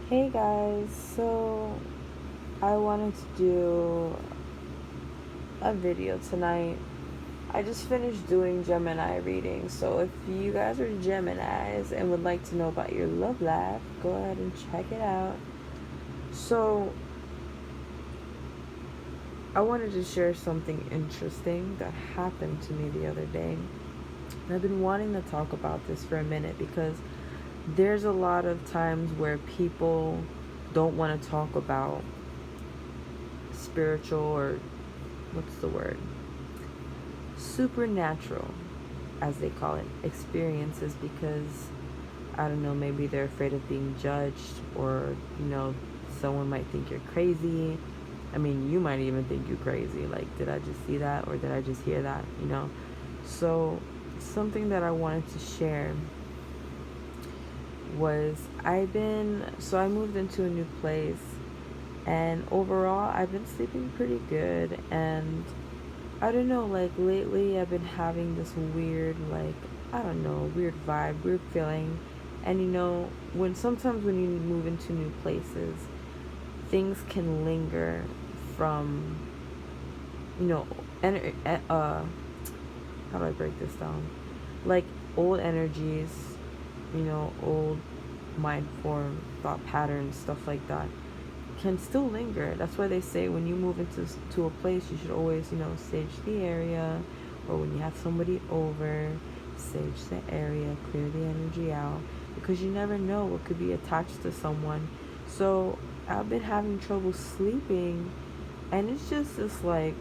Hey guys, so I wanted to do a video tonight. I just finished doing Gemini readings, so if you guys are Geminis and would like to know about your love life, go ahead and check it out. So, I wanted to share something interesting that happened to me the other day. And I've been wanting to talk about this for a minute because there's a lot of times where people don't want to talk about spiritual or what's the word? Supernatural, as they call it, experiences because I don't know, maybe they're afraid of being judged or, someone might think you're crazy. I mean, you might even think you're crazy. Like, did I just see that or did I just hear that? So, something that I wanted to share was I moved into a new place and overall I've been sleeping pretty good and I don't know, like lately I've been having this weird, like, I don't know, weird vibe, weird feeling. And when you move into new places, things can linger from, you know, ener- how do I break this down? Like old energies, old mind form, thought patterns, stuff like that can still linger. That's why they say when you move into a place, you should always, sage the area, or when you have somebody over, sage the area, clear the energy out, because you never know what could be attached to someone. So I've been having trouble sleeping, and it's just this like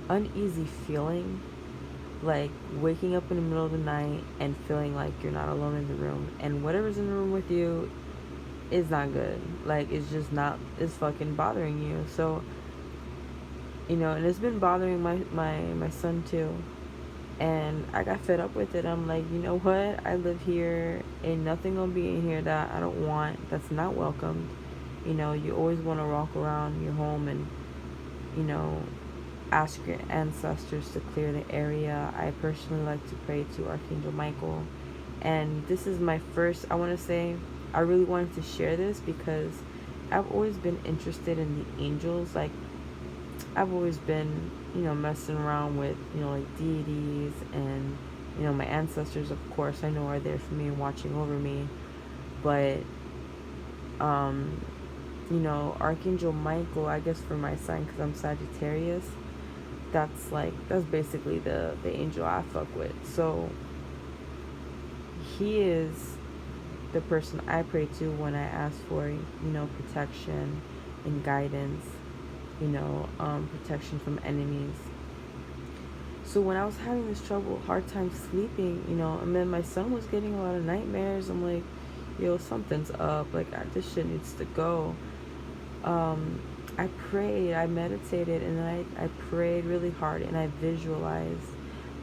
uneasy feeling, like waking up in the middle of the night and feeling like you're not alone in the room, and whatever's in the room with you is not good. Like, it's just not, it's fucking bothering you. So, and it's been bothering my son too. And I got fed up with it. I'm like, you know what? I live here. Ain't nothing gonna be in here that I don't want, that's not welcomed. You always want to walk around your home and, you know, ask your ancestors to clear the area. I personally like to pray to Archangel Michael. And this is my first, I want to say, I really wanted to share this because I've always been interested in the angels. Like, I've always been, messing around with, like deities and, my ancestors, of course, I know are there for me and watching over me. But, um, Archangel Michael, I guess for my sign, because I'm Sagittarius, that's basically the angel I fuck with. So he is the person I pray to when I ask for, protection and guidance, protection from enemies. So when I was having this hard time sleeping, and then my son was getting a lot of nightmares, I'm like, yo, something's up. Like, this shit needs to go. I prayed, I meditated, and I prayed really hard, and I visualized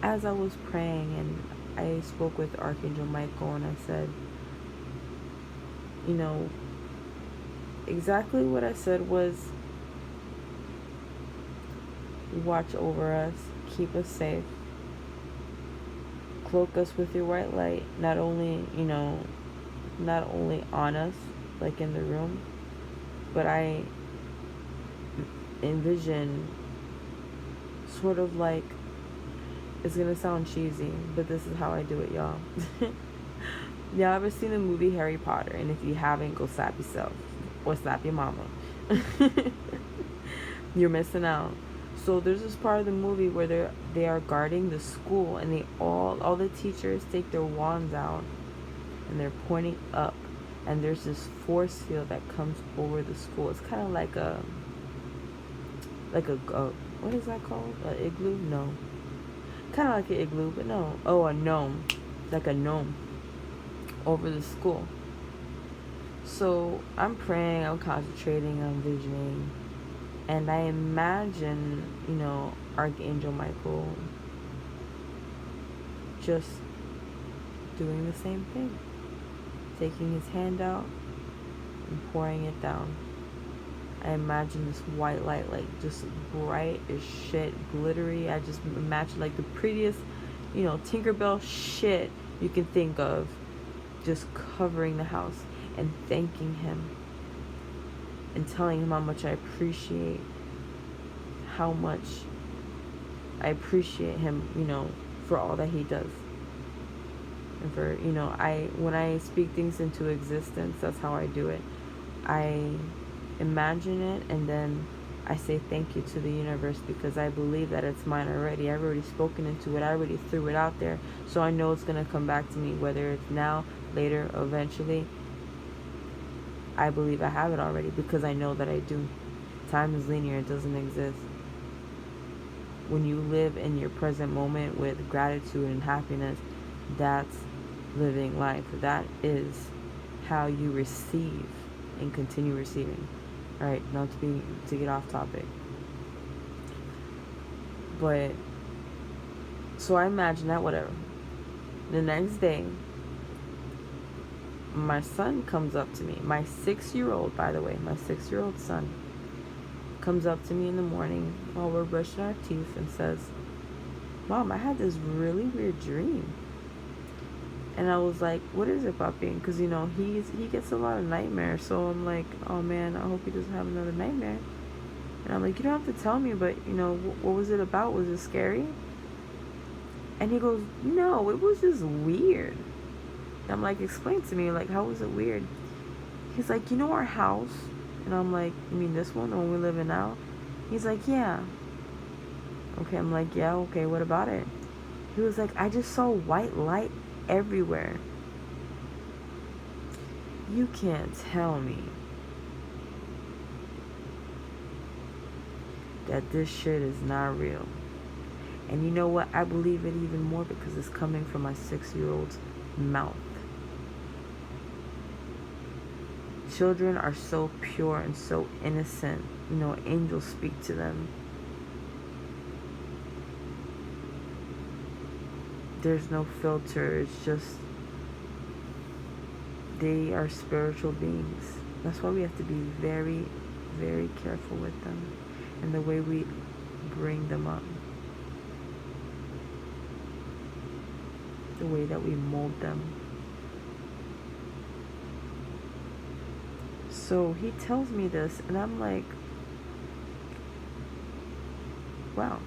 as I was praying, and I spoke with Archangel Michael, and I said, you know, exactly what I said was, watch over us, keep us safe, cloak us with your white light, not only on us, like in the room, but I envision sort of like, it's gonna sound cheesy, but this is how I do it, y'all. Y'all ever seen the movie Harry Potter? And if you haven't, go slap yourself or slap your mama. You're missing out. So there's this part of the movie where they are guarding the school, and all the teachers take their wands out and they're pointing up, and there's this force field that comes over the school. It's kind of like a what is that called? A igloo? No. Kind of like an igloo, but no. Oh, a gnome. Like a gnome over the school. So I'm praying, I'm concentrating, I'm visioning, and I imagine, Archangel Michael just doing the same thing, taking his hand out and pouring it down. I imagine this white light, like just bright as shit, glittery. I just imagine like the prettiest, Tinkerbell shit you can think of, just covering the house. and thanking him and telling him how much I appreciate him, for all that he does. And for, when I speak things into existence, that's how I do it. I imagine it, and then I say thank you to the universe, because I believe that it's mine already. I've already spoken into it. I already threw it out there. So I know it's going to come back to me, whether it's now, later, or eventually. I believe I have it already, because I know that I do. Time is linear. It doesn't exist. When you live in your present moment with gratitude and happiness, that's living life. That is how you receive and continue receiving. All right, not to get off topic, but so I imagine that, whatever. The next day, my son comes up to me. My 6-year-old, by the way, my 6-year-old son comes up to me in the morning while we're brushing our teeth and says, "Mom, I had this really weird dream." And I was like, "What is it, Papi?" Because, he gets a lot of nightmares. So I'm like, "Oh, man, I hope he doesn't have another nightmare." And I'm like, "You don't have to tell me, but, what was it about? Was it scary?" And he goes, "No, it was just weird." And I'm like, "Explain to me, like, how was it weird?" He's like, "Our house?" And I'm like, "You mean this one, the one we live in now?" He's like, "Yeah." Okay, I'm like, "Yeah, okay, what about it?" He was like, "I just saw white light everywhere." You can't tell me that this shit is not real. And you know what? I believe it even more because it's coming from my 6-year-old's mouth. Children are so pure and so innocent. Angels speak to them. There's no filter. It's just, they are spiritual beings. That's why we have to be very, very careful with them and the way we bring them up, the way that we mold them. So he tells me this, and I'm like, wow.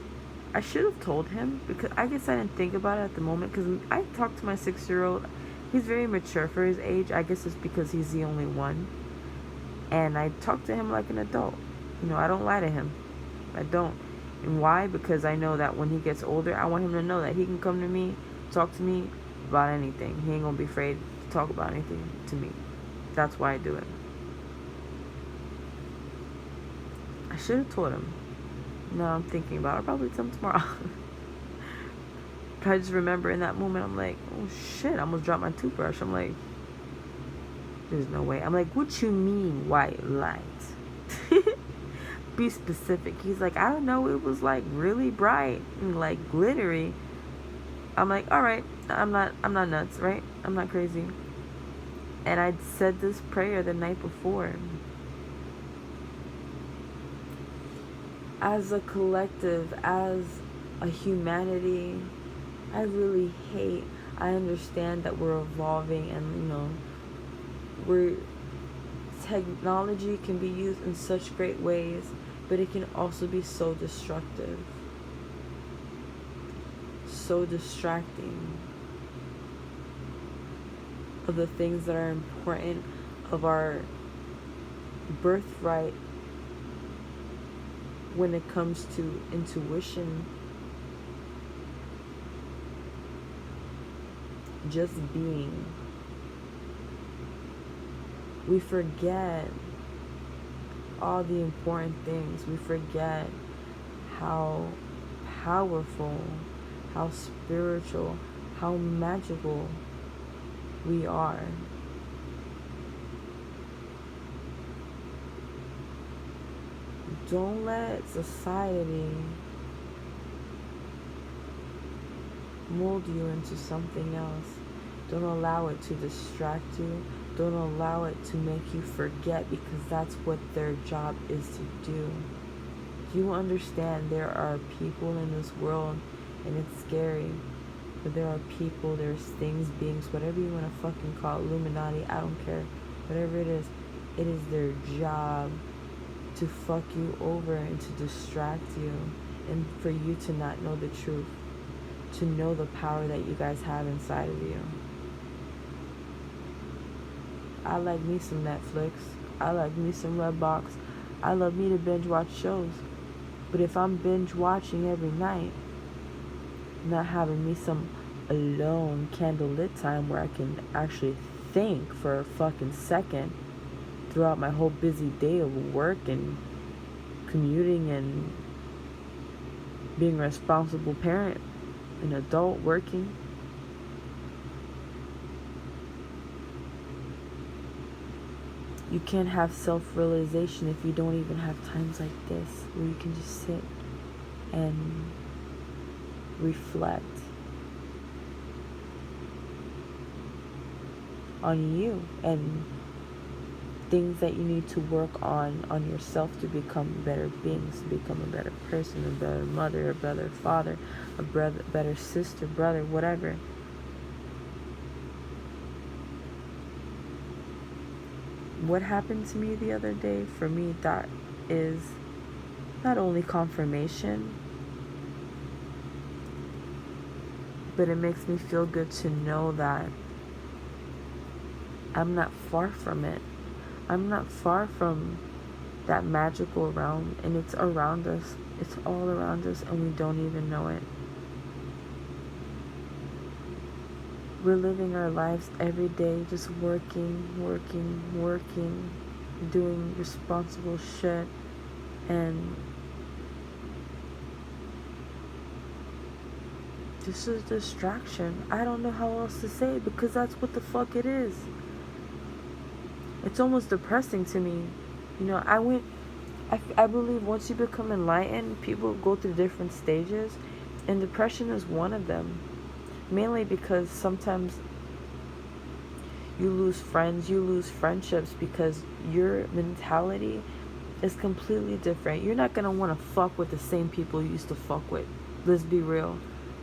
I should have told him, because I guess I didn't think about it at the moment, because I talked to my 6-year-old. He's very mature for his age. I guess it's because he's the only one. And I talk to him like an adult. I don't lie to him. I don't. And why? Because I know that when he gets older, I want him to know that he can come to me, talk to me about anything. He ain't going to be afraid to talk about anything to me. That's why I do it. I should have told him. Now I'm thinking about it. I'll probably tell him tomorrow. But I just remember in that moment, I'm like, oh shit, I almost dropped my toothbrush. I'm like, there's no way. I'm like, what you mean white light? Be specific. He's like, I don't know, it was like really bright and like glittery. I'm like, all right, I'm not nuts, right? I'm not crazy. And I'd said this prayer the night before. As a collective, as a humanity, I understand that we're evolving, and technology can be used in such great ways, but it can also be so destructive, so distracting of the things that are important, of our birthright when it comes to intuition, just being. We forget all the important things. We forget how powerful, how spiritual, how magical we are. Don't let society mold you into something else. Don't allow it to distract you. Don't allow it to make you forget, because that's what their job is to do. You understand there are people in this world, and it's scary, but there are people, there's things, beings, whatever you want to fucking call it, Illuminati, I don't care. whatever it is their job to fuck you over and to distract you and for you to not know the truth, to know the power that you guys have inside of you. I like me some Netflix. I like me some Redbox. I love me to binge watch shows. But if I'm binge watching every night, not having me some alone candlelit time where I can actually think for a fucking second throughout my whole busy day of work and commuting and being a responsible parent, an adult working. You can't have self-realization if you don't even have times like this where you can just sit and reflect on you and things that you need to work on yourself to become better beings, to become a better person, a better mother, a better father, a better sister, brother, whatever. What happened to me the other day, for me, that is not only confirmation, but it makes me feel good to know that I'm not far from it. I'm not far from that magical realm, and it's around us. It's all around us, and we don't even know it. We're living our lives every day just working, doing responsible shit, and this is a distraction. I don't know how else to say it, because that's what the fuck it is. It's almost depressing to me. You know, I believe once you become enlightened, people go through different stages, and depression is one of them. Mainly because sometimes you lose friends, you lose friendships because your mentality is completely different. You're not going to want to fuck with the same people you used to fuck with. Let's be real.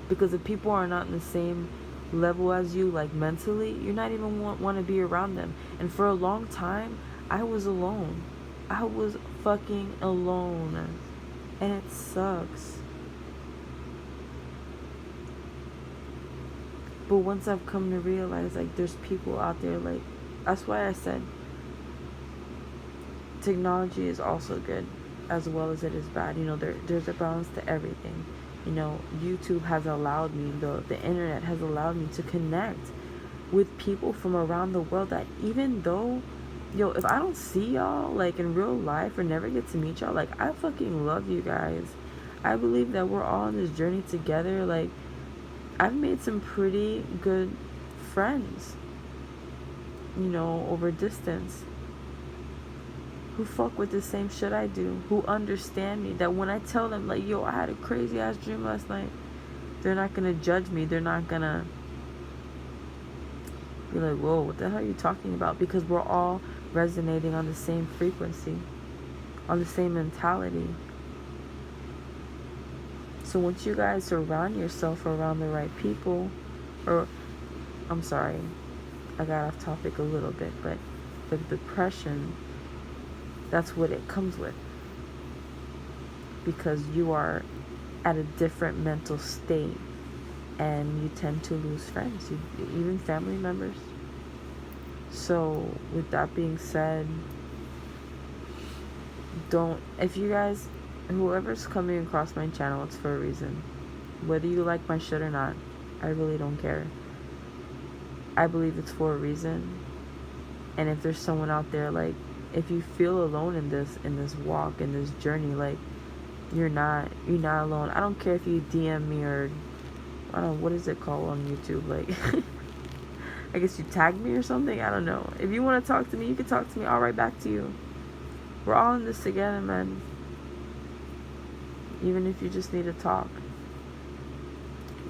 Because if people are not in the same level as you, like mentally, you're not even want to be around them. And for a long time, I was alone. I was fucking alone. And it sucks. But once I've come to realize, like, there's people out there, like, that's why I said technology is also good as well as it is bad. You know, there's a balance to everything. You know, YouTube has allowed me, the internet has allowed me to connect with people from around the world that even though, if I don't see y'all, like, in real life or never get to meet y'all, like, I fucking love you guys. I believe that we're all on this journey together. Like, I've made some pretty good friends, over distance, who fuck with the same shit I do, who understand me, that when I tell them, like, yo, I had a crazy ass dream last night, they're not gonna judge me. They're not gonna be like, whoa, what the hell are you talking about? Because we're all resonating on the same frequency, on the same mentality. So once you guys surround yourself around the right people, I'm sorry, I got off topic a little bit, but the depression, that's what it comes with. Because you are at a different mental state, and you tend to lose friends, even family members. So with that being said, if you guys, whoever's coming across my channel, it's for a reason. Whether you like my shit or not, I really don't care. I believe it's for a reason. And if there's someone out there, like, if you feel alone in this walk, in this journey, like, you're not alone. I don't care if you DM me or, I don't know, what is it called on YouTube? Like, I guess you tag me or something? I don't know. If you want to talk to me, you can talk to me. I'll write back to you. We're all in this together, man. Even if you just need to talk.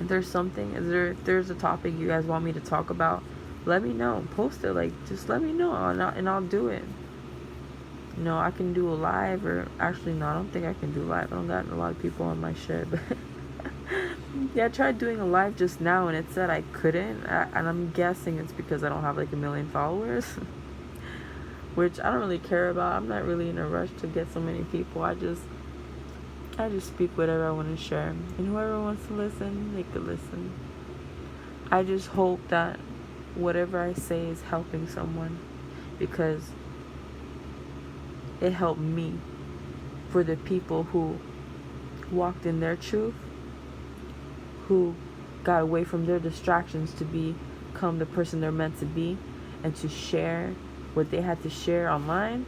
If there's something, if there's a topic you guys want me to talk about, let me know. Post it. Like, just let me know, and I'll do it. I can do a live, or actually, no, I don't think I can do live. I don't got a lot of people on my shit, but yeah, I tried doing a live just now, and it said I couldn't, and I'm guessing it's because I don't have like 1 million followers. which I don't really care about. I'm not really in a rush to get so many people. I just speak whatever I want to share, and whoever wants to listen, they could listen. I just hope that whatever I say is helping someone, because it helped me. For the people who walked in their truth, who got away from their distractions to become the person they're meant to be, and to share what they had to share online,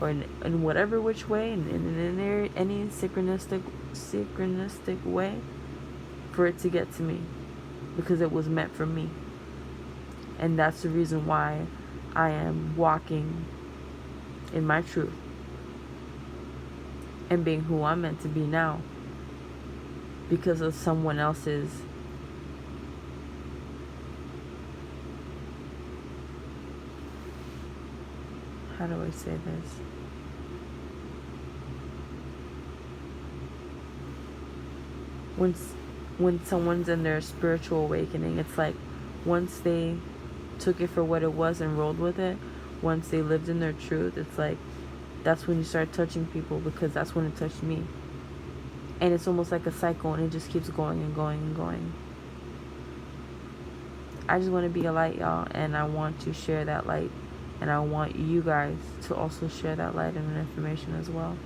or in whatever which way, in any synchronistic way, for it to get to me, because it was meant for me. And that's the reason why I am walking in my truth and being who I'm meant to be now, because of someone else's how do I say this? When someone's in their spiritual awakening, it's like once they took it for what it was and rolled with it, once they lived in their truth, it's like that's when you start touching people, because that's when it touched me. And it's almost like a cycle, and it just keeps going and going and going. I just want to be a light, y'all, and I want to share that light, and I want you guys to also share that light and information as well.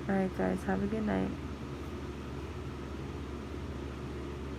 Alright guys, have a good night.